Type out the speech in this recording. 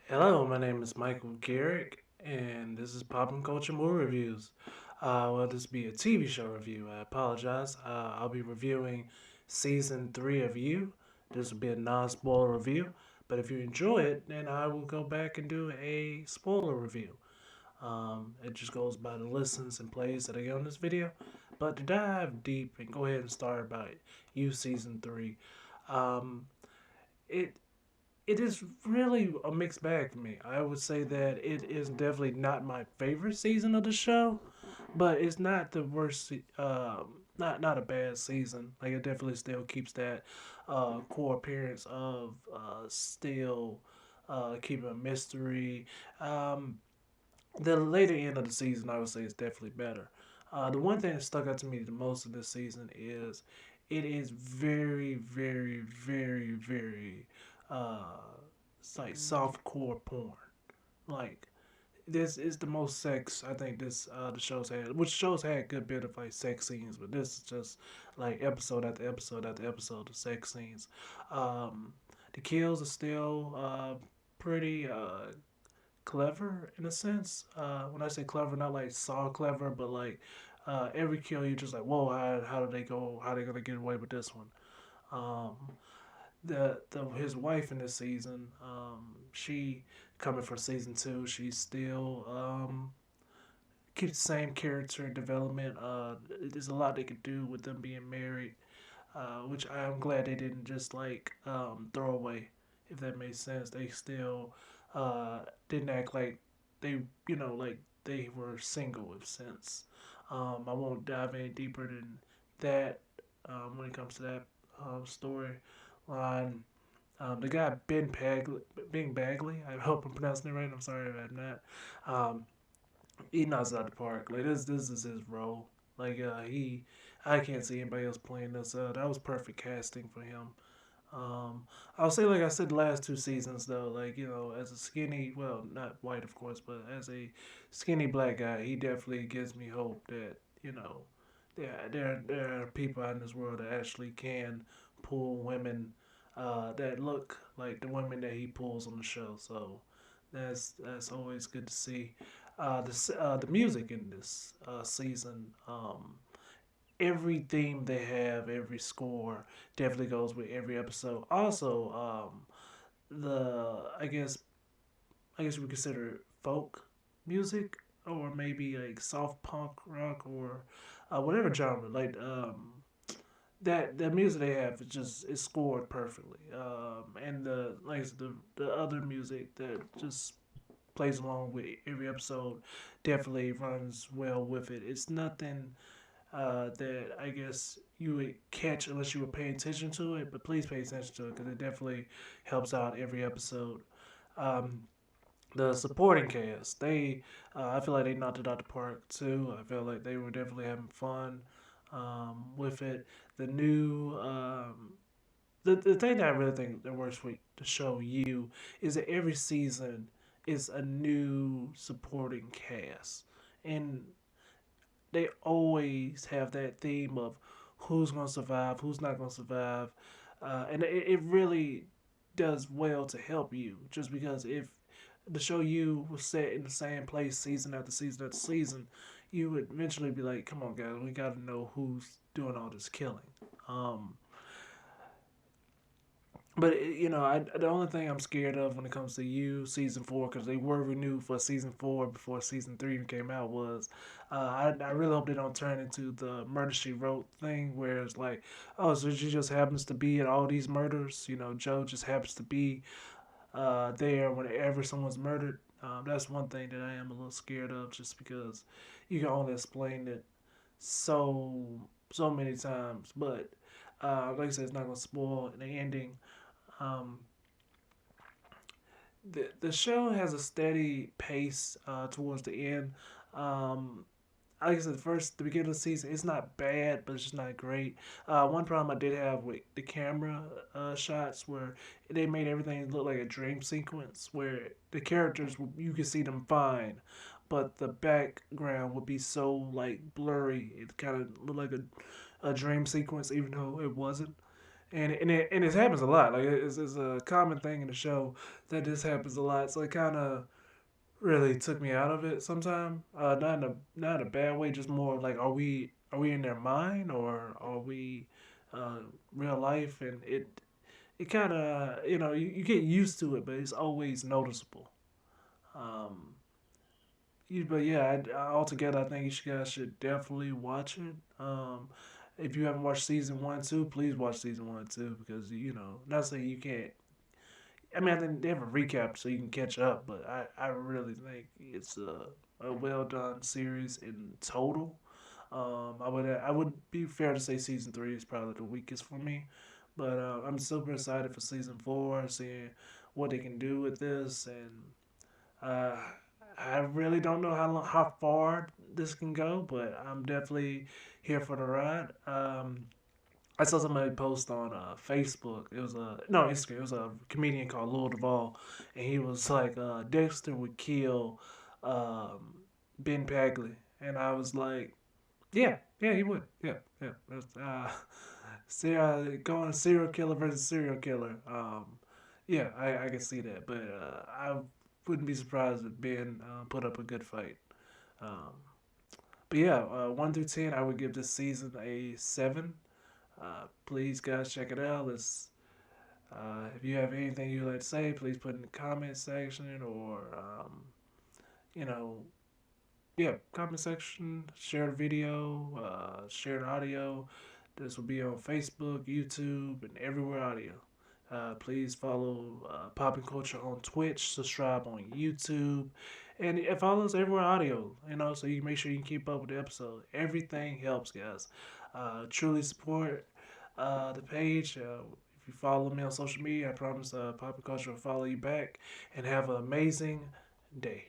Hello, my name is Michael Garrick, and this is PoppinCulture Movie Reviews. This be a TV show review. I apologize. I'll be reviewing season 3 of You. This will be a non-spoiler review, but if you enjoy it, then I will go back and do a spoiler review. It just goes by the listens and plays that I get on this video. But to dive deep and go ahead and start about You season 3, um, it it is really a mixed bag for me. I would say that it is definitely not my favorite season of the show, but it's not the worst. Not a bad season. Like it definitely still keeps that core appearance of still keeping a mystery. Um, the later end of the season, I would say, is definitely better. The one thing that stuck out to me the most in this season is it is very, very, very, very uh, it's like soft core porn. Like this is the most sex I think this the show's had. Which shows had a good bit of like sex scenes, but this is just like episode after episode after episode of sex scenes. Um, the kills are still pretty clever in a sense. When I say clever, not like Saw clever, but like every kill you're just like, whoa, how did they go? How they gonna get away with this one? Um, the his wife in this season, she coming for season 2, she's still keep the same character development. There's a lot they could do with them being married, which I'm glad they didn't just like throw away. If that makes sense, they still didn't act like they, like they were single with sense. I won't dive any deeper than that when it comes to that storyline. The guy Ben Bagley, I hope I'm pronouncing it right. I'm sorry if I'm not. Um, he knocks it out the park. Like this is his role. Like I can't see anybody else playing this. That was perfect casting for him. I'll say like I said the last two seasons though, like as a skinny, well not white of course, but as a skinny black guy, he definitely gives me hope that there are people out in this world that actually can pull women that look like the women that he pulls on the show. So that's always good to see. The music in this season, every theme they have, every score definitely goes with every episode. Also, the I guess we consider it folk music or maybe like soft punk rock or whatever genre. Like that music they have is scored perfectly. And the like I said, the other music that just plays along with every episode definitely runs well with it. It's nothing that I guess you would catch unless you were paying attention to it. But please pay attention to it because it definitely helps out every episode. Um, the supporting cast, I feel like they knocked it out the park too. I feel like they were definitely having fun with it. The new, the thing that I really think that works for the show You is that every season is a new supporting cast, and they always have that theme of who's gonna survive, who's not gonna survive, and it really does well to help you. Just because if the show You was set in the same place season after season after season, you would eventually be like, "Come on, guys, we got to know who's doing all this killing." Um, but the only thing I'm scared of when it comes to You season 4, because they were renewed for season 4 before season 3 came out, was I really hope they don't turn into the Murder She Wrote thing, where it's like, oh, so she just happens to be at all these murders. Joe just happens to be there whenever someone's murdered. That's one thing that I am a little scared of, just because you can only explain it so so many times. But like I said, it's not gonna spoil the ending. Um, the show has a steady pace towards the end. Um, like I said, the beginning of the season, it's not bad, but it's just not great. One problem I did have with the camera shots where they made everything look like a dream sequence, where the characters you could see them fine, but the background would be so like blurry. It kind of looked like a dream sequence, even though it wasn't. and it happens a lot. Like it's a common thing in the show that this happens a lot. So it kind of really took me out of it sometime. Not in a bad way, just more like are we in their mind or are we uh, real life? And it kind of you get used to it, but it's always noticeable. Um, but yeah, altogether, I think guys should definitely watch it. If you haven't watched season one, two, please watch season one, two, because not saying you can't. I mean, I think they have a recap so you can catch up, but I really think it's a well done series in total. I would be fair to say season three is probably the weakest for me, but I'm super excited for season four, seeing what they can do with this, and uh, I really don't know how far this can go, but I'm definitely here for the ride. I saw somebody post on Facebook. It was a no Instagram. It was a comedian called Lil Duval, and he was like, Dexter would kill um, Ben Pagley, and I was like, yeah, yeah, he would, yeah, yeah. Going serial killer versus serial killer. Yeah, I can see that, but I wouldn't be surprised if Ben put up a good fight. Um, but yeah, 1 through 10, I would give this season a 7. Please, guys, check it out. If you have anything you'd like to say, please put in the comment section or, you know, yeah, comment section. Share the video, share the audio. This will be on Facebook, YouTube, and everywhere audio. Please follow Poppin Culture on Twitch, subscribe on YouTube, and follow us everywhere audio. So you make sure you can keep up with the episode. Everything helps, guys. Truly support the page. If you follow me on social media, I promise Poppin Culture will follow you back. And have an amazing day.